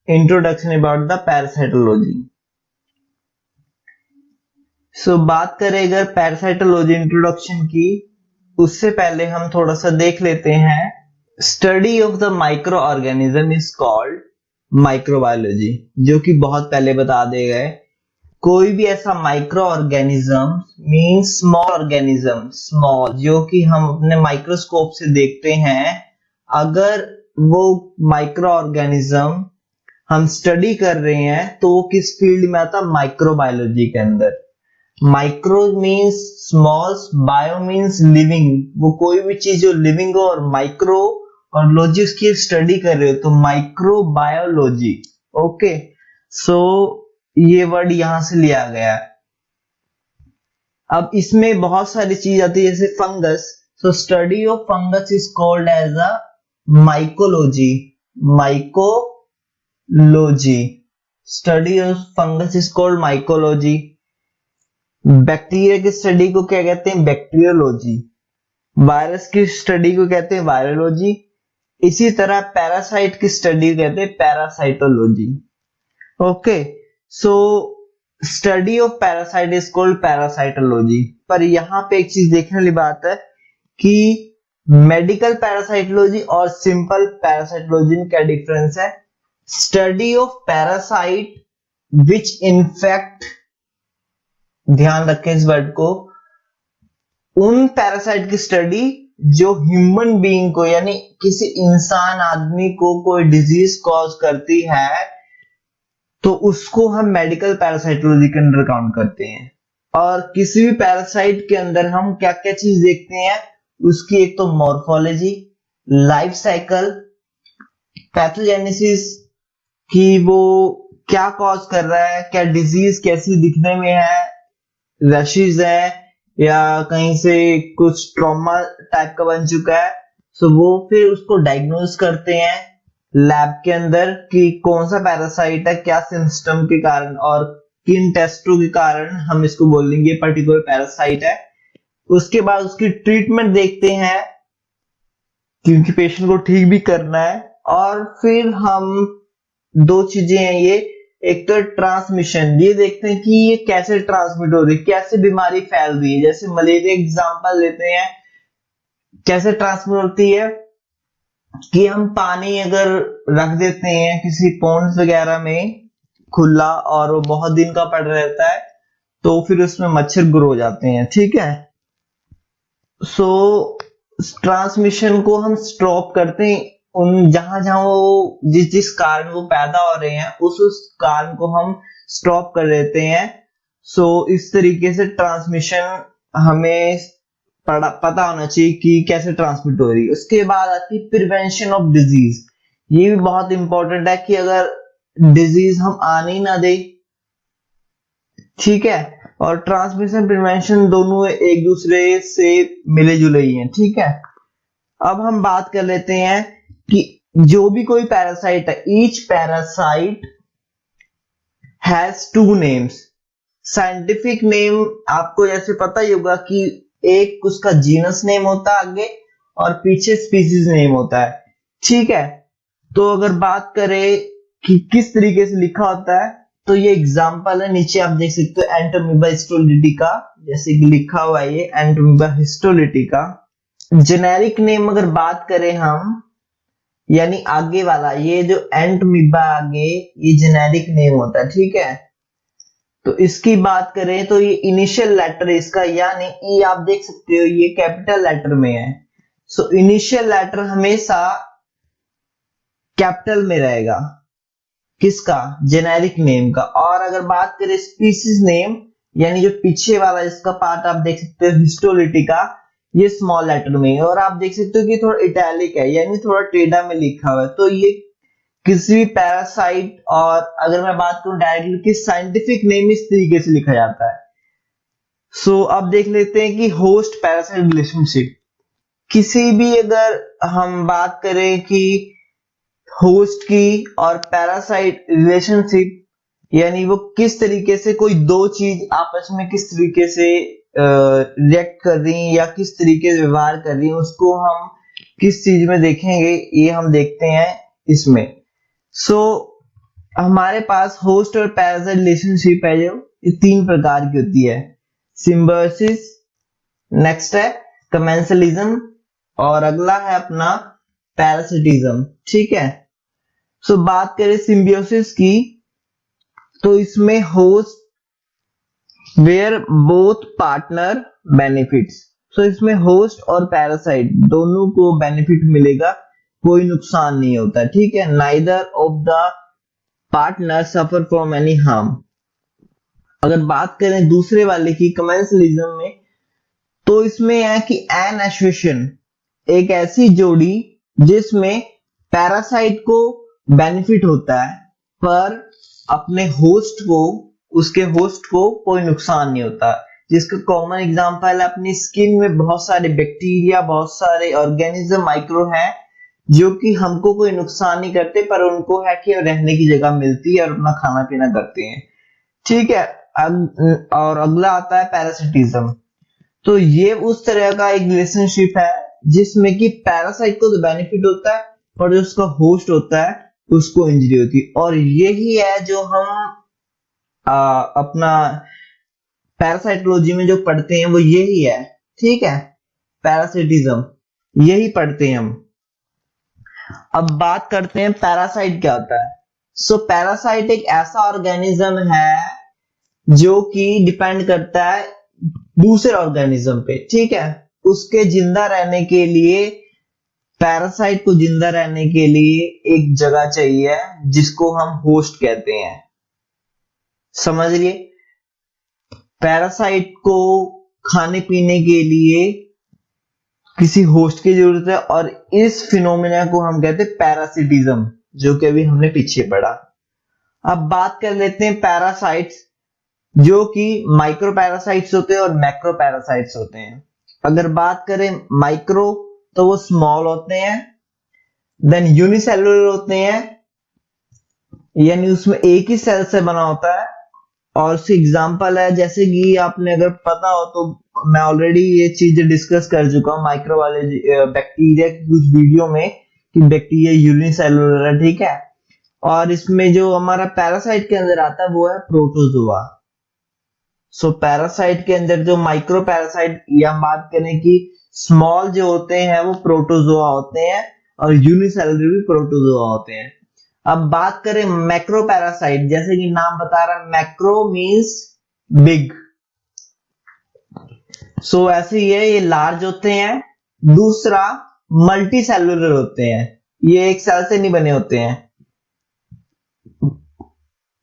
Introduction about the parasitology. So बात करें अगर पैरासाइटोलॉजी इंट्रोडक्शन की, उससे पहले हम थोड़ा सा देख लेते हैं। Study of the micro organism is called microbiology, जो कि बहुत पहले बता दिए गए। कोई भी ऐसा micro organism means small organism, small जो कि हम अपने माइक्रोस्कोप से देखते हैं, अगर वो माइक्रो ऑर्गेनिज्म हम स्टडी कर रहे हैं तो वो किस फील्ड में आता है? माइक्रोबायोलॉजी के अंदर। Micro means small, bio means living, वो कोई भी चीज जो लिविंग हो, और माइक्रो और लॉजी उसकी स्टडी कर रहे हो तो माइक्रोबायोलॉजी। ओके, सो ये वर्ड यहां से लिया गया है। अब इसमें बहुत सारी चीज आती है, जैसे fungus. So study of fungus is called as a mycology. Mycology, study of fungus is called mycology. Bacteria की स्टडी को क्या कहते हैं? बैक्टीरियोलॉजी। वायरस की स्टडी को कहते हैं वायरोलॉजी। इसी तरह पैरासाइट की स्टडी को कहते हैं parasitology. Okay, so study of parasite is called parasitology. पर यहां पे एक चीज देखने वाली बात है कि मेडिकल पैरासाइटोलॉजी और सिंपल पैरासाइटोलॉजी में क्या डिफरेंस है? Study of parasite which infect, ध्यान रखें इस वर्ड को, उन पैरासाइट की स्टडी जो ह्यूमन बीइंग को, यानी किसी इंसान आदमी को कोई डिजीज कॉज करती है, तो उसको हम मेडिकल पैरासाइटोलॉजी के अंदर काउंट करते हैं। और किसी भी पैरासाइट के अंदर हम क्या क्या चीज देखते हैं? उसकी एक तो मॉर्फोलॉजी, लाइफ साइकिल, पैथोजेनेसिस, कि वो क्या कॉज कर रहा है, क्या डिजीज कैसी दिखने में है, रैशेज है या कहीं से कुछ ट्रॉमा टाइप का बन चुका है। सो वो फिर उसको डायग्नोज करते हैं लैब के अंदर कि कौन सा पैरासाइट है, क्या सिस्टम के कारण और किन टेस्टों के कारण हम इसको बोलेंगे पर्टिकुलर पैरासाइट है। उसके बाद उसकी ट्रीटमेंट देखते हैं क्योंकि पेशेंट को ठीक भी करना है। और फिर हम दो चीजें हैं ये, एक तो ट्रांसमिशन, ये देखते हैं कि ये कैसे ट्रांसमिट हो रही है, कैसे बीमारी फैल रही है। जैसे मलेरिया एग्जांपल लेते हैं, कैसे ट्रांसमिट होती है कि हम पानी अगर रख देते हैं किसी पॉन्ड्स वगैरह में खुला और वो बहुत दिन का पड़ा रहता है तो फिर उसमें मच्छर ग्रो हो जाते हैं, ठीक है। सो ट्रांसमिशन को हम स्टॉप करते हैं उन जहां जहां वो जिस कारण वो पैदा हो रहे हैं उस कारण को हम स्टॉप कर देते हैं। सो इस तरीके से ट्रांसमिशन हमें पता होना चाहिए कि कैसे ट्रांसमिट हो रही है। उसके बाद आती है प्रिवेंशन ऑफ डिजीज। ये भी बहुत इंपॉर्टेंट है कि अगर डिजीज हम आने ही ना दे, ठीक है। और ट्रांसमिशन प्रिवेंशन दोनों एक दूसरे से मिले जुले ही हैं, ठीक है। अब हम बात कर लेते हैं कि जो भी कोई पैरासाइट है, each parasite has two names. Scientific name आपको जैसे पता ही होगा कि एक उसका जीनस नेम होता है आगे और पीछे स्पीसीज नेम होता है, ठीक है। तो अगर बात करें कि किस तरीके से लिखा होता है तो ये एग्जांपल है, नीचे आप देख सकते हो एंटोमीबा हिस्टोलिटिका, जैसे कि लिखा हुआ है ये एंटोमीबा हिस्टोलिटिका। जेनेरिक नेम अगर बात करें हम, यानी आगे वाला ये जो एंटोमीबा आगे ये जेनेरिक नेम होता है, ठीक है। तो इसकी बात करें तो ये इनिशियल लेटर इसका, यानी ई आप देख सकते हो ये कैपिटल लेटर में है। सो इनिशियल लेटर हमेशा कैपिटल में रहेगा, किसका? जेनेरिक नेम का। और अगर बात करें स्पीसीज नेम, यानी जो पीछे वाला इसका पार्ट आप देख सकते हो हिस्टोलिटिका, ये स्मॉल लेटर में है। और आप देख सकते हो कि थोड़ा इटैलिक है, यानी थोड़ा टेढ़ा में लिखा हुआ है। तो ये किसी भी पैरासाइट, और अगर मैं बात करूं डायरेक्टली कि साइंटिफिक नेम इस तरीके से लिखा जाता है। सो अब देख लेते हैं कि होस्ट पैरासाइट रिलेशनशिप। किसी भी अगर हम बात करें कि होस्ट की और पैरासाइट रिलेशनशिप, यानी वो किस तरीके से कोई दो चीज आपस में किस तरीके से रिएक्ट कर रही है या किस तरीके से व्यवहार कर रही है, उसको हम किस चीज में देखेंगे, ये हम देखते हैं इसमें। सो हमारे पास होस्ट और पैरासाइट रिलेशनशिप है जो ये 3 प्रकार की होती है। सिम्बायोसिस, नेक्स्ट है कमेंसलिज्म और अगला है अपना पैरासिटिज्म। ठीक है, सो बात करें सिम्बियोसिस की, तो इसमें host where both partner benefits. So इसमें होस्ट और पैरासाइट दोनों को बेनिफिट मिलेगा, कोई नुकसान नहीं होता। ठीक है, neither of the partner suffer from any harm. अगर बात करें दूसरे वाले की कमेंसलिज्म में, तो इसमें है कि एन एसोसिएशन, एक ऐसी जोड़ी जिसमें पैरासाइट को बेनिफिट होता है पर अपने होस्ट को, उसके होस्ट को कोई नुकसान नहीं होता। जिसका कॉमन एग्जांपल है, अपनी स्किन में बहुत सारे बैक्टीरिया, बहुत सारे ऑर्गेनिज्म माइक्रो हैं जो कि हमको कोई नुकसान नहीं करते, पर उनको है कि रहने की जगह मिलती है और अपना खाना पीना करते हैं। ठीक है, और अगला आता है पैरासिटिज्म। तो ये उस तरह का एक रिलेशनशिप है जिसमें कि पैरासाइट को तो बेनिफिट होता है पर जो उसका होस्ट होता है उसको इंजरी होती है, और यही है जो हम अपना पैरासाइटोलॉजी में जो पढ़ते हैं वो यही है। ठीक है, पैरासिटिज्म यही पढ़ते हैं हम। अब बात करते हैं पैरासाइट क्या होता है। सो पैरासाइट एक ऐसा ऑर्गेनिज्म है जो कि डिपेंड करता है दूसरे ऑर्गेनिज्म पे। ठीक है, उसके जिंदा रहने के लिए, पैरासाइट को जिंदा रहने के लिए एक जगह चाहिए जिसको हम होस्ट कहते हैं। समझ लिए, पैरासाइट को खाने पीने के लिए किसी होस्ट की जरूरत है, और इस फिनोमेना को हम कहते हैं पैरासिटिज्म, जो कि अभी हमने पीछे पढ़ा। अब बात कर लेते हैं पैरासाइट्स, जो कि माइक्रो पैरासाइट्स होते हैं और मैक्रो पैरासाइट्स होते हैं। अगर बात करें माइक्रो, तो वो स्मॉल होते हैं, देन यूनिसेलुलर होते हैं, यानी उसमें एक ही सेल से बना होता है। और उसके एग्जांपल है, जैसे कि आपने अगर पता हो तो मैं ऑलरेडी ये चीज डिस्कस कर चुका हूँ माइक्रो वाले बैक्टीरिया की कुछ वीडियो में, कि बैक्टीरिया यूनिसेलुलर है। ठीक है, और इसमें जो हमारा पैरासाइट के अंदर आता है वो है प्रोटोजोआ। सो पैरासाइट के अंदर जो माइक्रो पैरासाइट, या हम बात करें कि स्मॉल जो होते हैं वो प्रोटोजोआ होते हैं, और यूनिसेलुलर भी प्रोटोजोआ होते हैं। अब बात करें मैक्रो पैरासाइट, जैसे कि नाम बता रहा है, मैक्रो मींस बिग। सो ऐसे ये लार्ज होते हैं। दूसरा मल्टी सेलुलर होते हैं, ये एक सेल से नहीं बने होते हैं।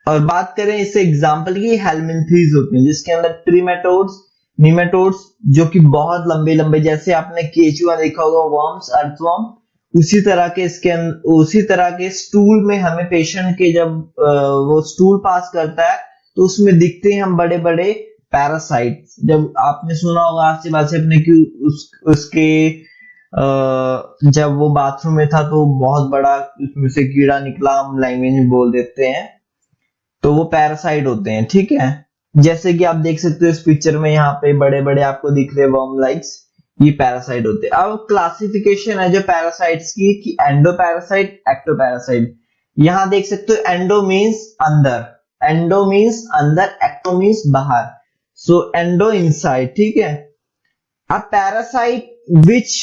और बात करें इससे एग्जांपल की, हेलमिंथीज होते हैं जिसके अंदर ट्रिमेटोड्स, निमेटोड्स, जो कि बहुत लंबे लंबे, जैसे आपने केचुआ देखा होगा, वर्म्स, अर्थवर्म, उसी तरह के स्टूल में हमें पेशेंट के जब वो स्टूल पास करता है तो उसमें दिखते हैं हम बड़े बड़े पैरासाइट। जब आपने सुना होगा आसे पासे अपने कि उसके जब वो बाथरूम में था तो बहुत बड़ा उसमें से कीड़ा निकला, हम लैंग्वेज में बोल देते हैं, तो वो पैरासाइट होते हैं। ठीक है, जैसे कि आप देख सकते हो इस पिक्चर में, यहाँ पे बड़े बड़े आपको दिख रहे वर्म लाइक्स, ये पैरासाइट होते हैं। अब क्लासिफिकेशन है जो पैरासाइट्स की, कि एंडो पैरासाइट, एक्टो पैरासाइट। यहां देख सकते हो एंडो मींस अंदर, एंडो मींस अंदर, एक्टो मींस बाहर। So endo inside. ठीक है, a parasite which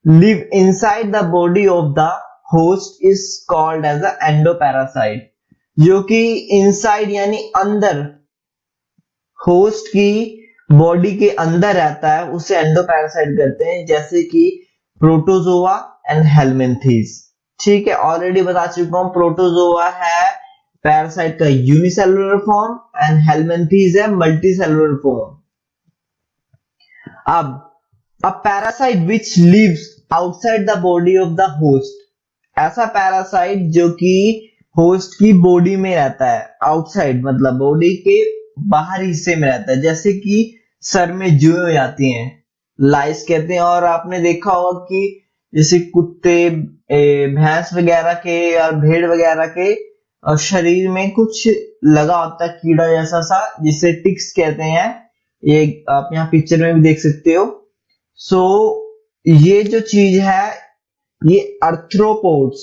live inside the body of the host is called as a endo parasite. जो कि इनसाइड यानी अंदर, होस्ट की बॉडी के अंदर रहता है, उसे एंडोपैरासाइट कहते हैं, जैसे कि प्रोटोजोआ एंड हेलमिंथीज। ठीक है, ऑलरेडी बता चुका हूं, प्रोटोजोआ है पैरासाइट का यूनिसेलुलर फॉर्म एंड हेलमिंथीज है मल्टीसेलुलर फॉर्म। अब a parasite which lives outside the body of the host, ऐसा पैरासाइट जो कि होस्ट की बॉडी में रहता है, आउटसाइड मतलब बॉडी के बाहरी हिस्से में रहता है, जैसे कि सर में जुएं हो जाती हैं, लाइस कहते हैं। और आपने देखा होगा कि जैसे कुत्ते, भैंस वगैरह के और भेड़ वगैरह के शरीर में कुछ लगा होता है कीड़ा जैसा सा, जिसे टिक्स कहते हैं। ये आप यहाँ पिक्चर में भी देख सकते हो। सो ये जो चीज है ये अर्थ्रोपोड्स,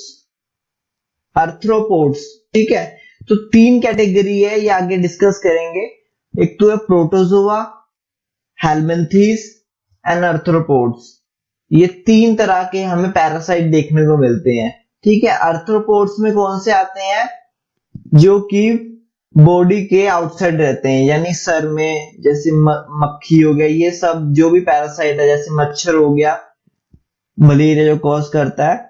ठीक है। तो 3 कैटेगरी है, ये आगे डिस्कस करेंगे। एक तो है प्रोटोजोआ, हेलमिंथीज एंड आर्थ्रोपोड्स। ये 3 तरह के हमें पैरासाइट देखने को मिलते हैं। ठीक है, आर्थ्रोपोड्स में कौन से आते हैं? जो कि बॉडी के आउटसाइड रहते हैं, यानी सर में, जैसे मक्खी हो गया, ये सब जो भी पैरासाइट है, जैसे मच्छर हो गया, मलेरिया जो कॉज करता है,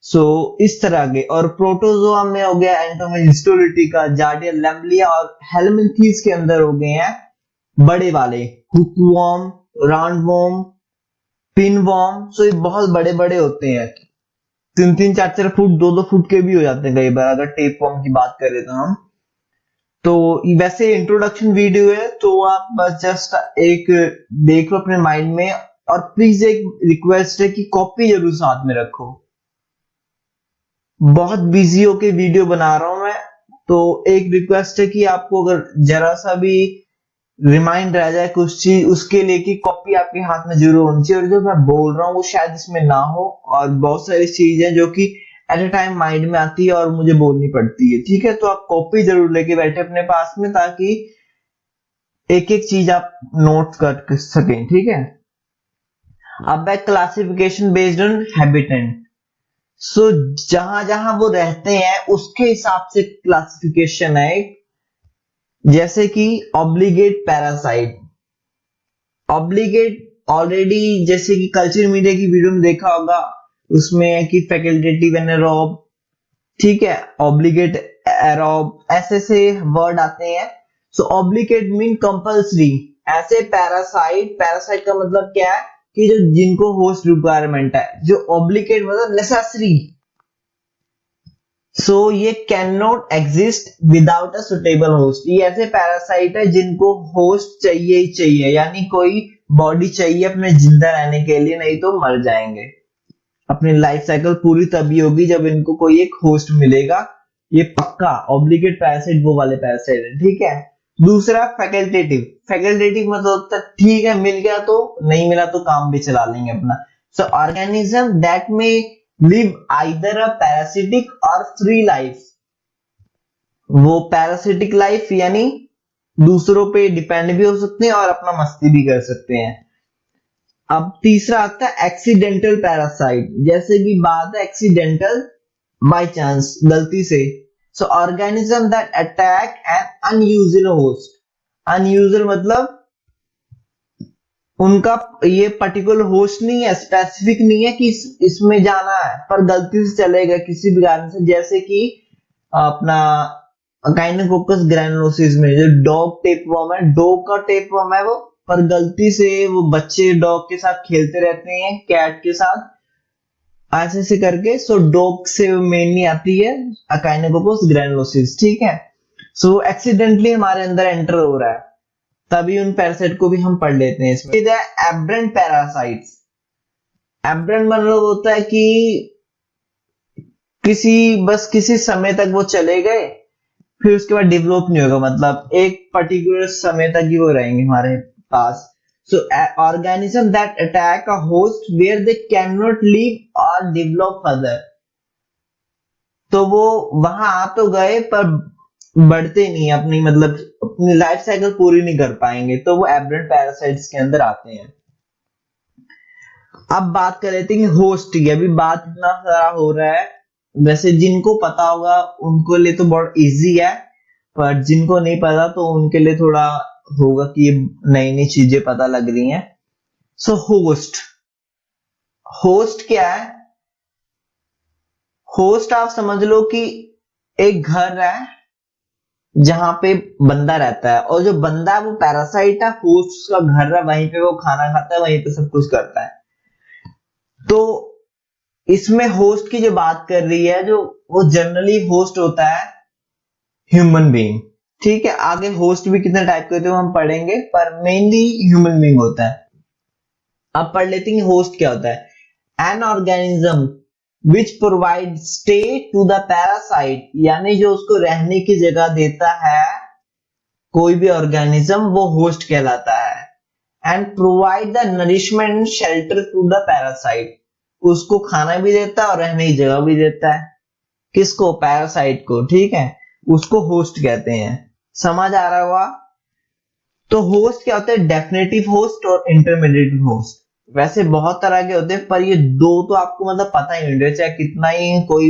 सो इस तरह के। और प्रोटोजोआ में हो गया एंटोमिस्टोलिटिका, जार्डिया लैम्बलिया, और हेलमिंथीज के अंदर हो गए हैं बड़े वाले हुकवॉर्म, राउंडवॉर्म, पिनवॉर्म। सो ये बहुत बड़े बड़े होते हैं, 3-3, 4-4 फुट, 2-2 फुट के भी हो जाते हैं कई बार, अगर टेपवॉर्म की बात करें तो हम। तो वैसे इंट्रोडक्शन वीडियो है, तो आप बस जस्ट एक देख लो अपने माइंड में, और प्लीज एक रिक्वेस्ट है कि कॉपी जरूर साथ में रखो। बहुत बिजी होके वीडियो बना रहा हूं मैं, तो एक रिक्वेस्ट है कि आपको अगर जरा सा भी रिमाइंड रह जाए कुछ चीज, उसके लिए कि कॉपी आपके हाथ में जरूर होनी चाहिए। और जो मैं बोल रहा हूँ वो शायद इसमें ना हो, और बहुत सारी चीजें जो कि एट ए टाइम माइंड में आती है और मुझे बोलनी पड़ती है। ठीक है, तो आप कॉपी जरूर लेके बैठे अपने पास में, ताकि एक एक चीज आप नोट कर सकें। ठीक है, अब है क्लासिफिकेशन बेस्ड ऑन हैबिटेंट। सो जहां जहां वो रहते हैं उसके हिसाब से क्लासिफिकेशन है। जैसे कि ऑब्लिगेट पैरासाइट, ऑब्लिगेट ऑलरेडी जैसे कि कल्चर मीडिया की वीडियो में देखा होगा, उसमें है कि फैकल्टेटिव एनारोब, ठीक है, ऑब्लिगेट एरोब, ऐसे से वर्ड आते हैं। सो ऑब्लिगेट मीन कंपल्सरी। ऐसे पैरासाइट, पैरासाइट का मतलब क्या है कि जो जिनको होस्ट रिक्वायरमेंट है, जो ऑब्लिगेट मतलब नेसेसरी। सो ये can not exist without a suitable host. ये ऐसे पैरासाइट है जिनको होस्ट चाहिए ही चाहिए, यानी कोई बॉडी चाहिए अपने जिंदा रहने के लिए, नहीं तो मर जाएंगे। अपनी लाइफ साइकिल पूरी तभी होगी जब इनको कोई एक होस्ट मिलेगा। ये पक्का ऑब्लिगेट पैरासाइट वो वाले पैरासाइट है। ठीक है, दूसरा फैकल्टेटिव। फैकल्टेटिव मतलब होता है ठीक है, मिल गया तो, नहीं मिला तो काम भी चला लेंगे अपना। सो ऑर्गेनिज्म दैट में live either a parasitic or free life। वो parasitic life यानी दूसरों पे डिपेंड भी हो सकते हैं और अपना मस्ती भी कर सकते हैं। अब तीसरा आता है एक्सीडेंटल पैरासाइट। जैसे कि बात है एक्सीडेंटल, बाय चांस, गलती से। So organism that attack an unusual host. Unusual मतलब उनका ये पर्टिकुलर होस्ट नहीं है, स्पेसिफिक नहीं है कि इसमें जाना है, पर गलती से चलेगा किसी भी कारण से। जैसे कि अपना काइनेकोकस ग्रैनुलोसिस में जो डॉग टेपवर्म है, डॉग का टेपवर्म है वो, पर गलती से वो बच्चे डॉग के साथ खेलते रहते हैं, कैट के साथ, ऐसे से करके। सो डॉग से मेनली आती है काइनेकोकस ग्रैनुलोसिस। ठीक है, सो एक्सीडेंटली हमारे अंदर एंटर हो रहा है, तभी उन पैरासाइट को भी हम पढ़ लेते हैं इसमें। एब्रेंट पैरासाइट्स। एब्रेंट मतलब होता है कि किसी समय तक वो चले गए, फिर उसके बाद डेवलप नहीं होगा, मतलब एक पर्टिकुलर समय तक ही वो रहेंगे हमारे पास। So organism that attack a host where they can not live or develop further. तो वो वहां आ तो गए पर बढ़ते नहीं, अपनी मतलब अपनी लाइफ साइकिल पूरी नहीं कर पाएंगे, तो वो एब्रेंट पैरासाइट्स के अंदर आते हैं। अब बात कर लेते हैं होस्ट की। अभी बात इतना सारा हो रहा है, वैसे जिनको पता होगा उनको लिए तो बहुत इजी है, पर जिनको नहीं पता तो उनके लिए थोड़ा होगा कि ये नई नई चीजें पता लग रही हैं। सो होस्ट, होस्ट क्या है? होस्ट आप समझ लो कि एक घर है जहां पे बंदा रहता है, और जो बंदा है वो पैरासाइट है, होस्ट उसका घर है, वहीं पे वो खाना खाता है, वहीं पे सब कुछ करता है। तो इसमें होस्ट की जो बात कर रही है, जो वो जनरली होस्ट होता है ह्यूमन बीइंग। ठीक है, आगे होस्ट भी कितने टाइप के होते हैं हम पढ़ेंगे, पर मेनली ह्यूमन बीइंग होता है। अब पढ़ लेते हैं होस्ट क्या होता है। An organism which provide stay to the parasite, यानी जो उसको रहने की जगह देता है कोई भी ऑर्गेनिज्म, वो होस्ट कहलाता है। And provide the nourishment and shelter to the parasite, उसको खाना भी देता है और रहने की जगह भी देता है। किसको? पैरासाइट को। ठीक है, उसको होस्ट कहते हैं। समझ आ रहा होगा? तो होस्ट क्या होता है? डेफिनेटिव होस्ट और इंटरमीडिएट होस्ट। वैसे बहुत तरह के होते हैं, पर ये दो तो आपको मतलब पता ही होंगे, चाहे कितना ही कोई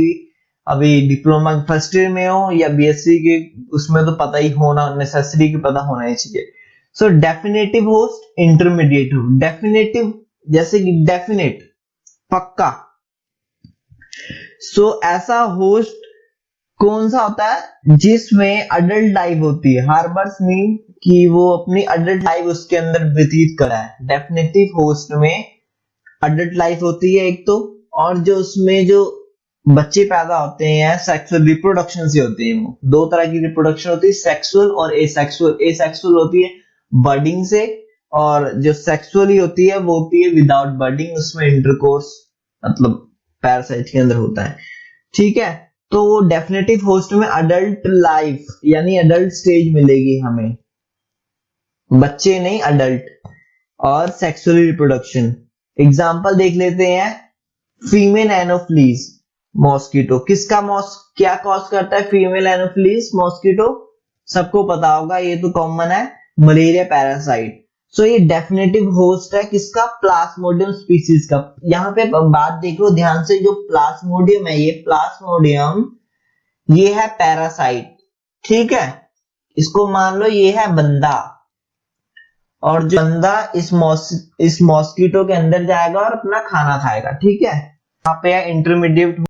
अभी डिप्लोमा फर्स्ट ईयर में हो या बीएससी के, उसमें तो पता ही होना नेसेसरी की पता होना ही चाहिए। So definitive host, intermediate host. Definitive जैसे कि डेफिनेट, पक्का। सो ऐसा होस्ट कौन सा होता है? जिसमें अडल्ट लाइफ होती है। हार्बर्स मीन कि वो अपनी अडल्ट लाइफ उसके अंदर व्यतीत करा है। डेफिनेटिव होस्ट में अडल्ट लाइफ होती है एक तो, और जो उसमें जो बच्चे पैदा होते हैं सेक्सुअल रिप्रोडक्शन से होते हैं। वो दो तरह की रिप्रोडक्शन होती है, सेक्सुअल और एसेक्सुअल। एसेक्सुअल होती है बर्डिंग से, और जो सेक्सुअली होती है वो होती है विदाउट बर्डिंग, उसमें इंटरकोर्स मतलब पैरासाइट के अंदर होता है। ठीक है, तो वो डेफिनेटिव होस्ट में अडल्ट लाइफ यानी अडल्ट स्टेज मिलेगी हमें, बच्चे नहीं अडल्ट, और सेक्सुअल रिप्रोडक्शन। एग्जांपल देख लेते हैं। फीमेल एनोफ्लीज मॉस्किटो, क्या कॉज करता है? फीमेल एनोफ्लीज मॉस्किटो, सबको पता होगा, ये तो कॉमन है, मलेरिया पैरासाइट। सो ये डेफिनेटिव होस्ट है किसका? प्लाज्मोडियम स्पीसीज का। यहाँ पे बात देख लो ध्यान से, जो प्लाज्मोडियम है, ये प्लाज्मोडियम ये है पैरासाइट। ठीक है, इसको मान लो ये है बंदा, और जो बंदा इस मॉस्किटो के अंदर जाएगा और अपना खाना खाएगा। ठीक है, यहाँ पे इंटरमीडिएट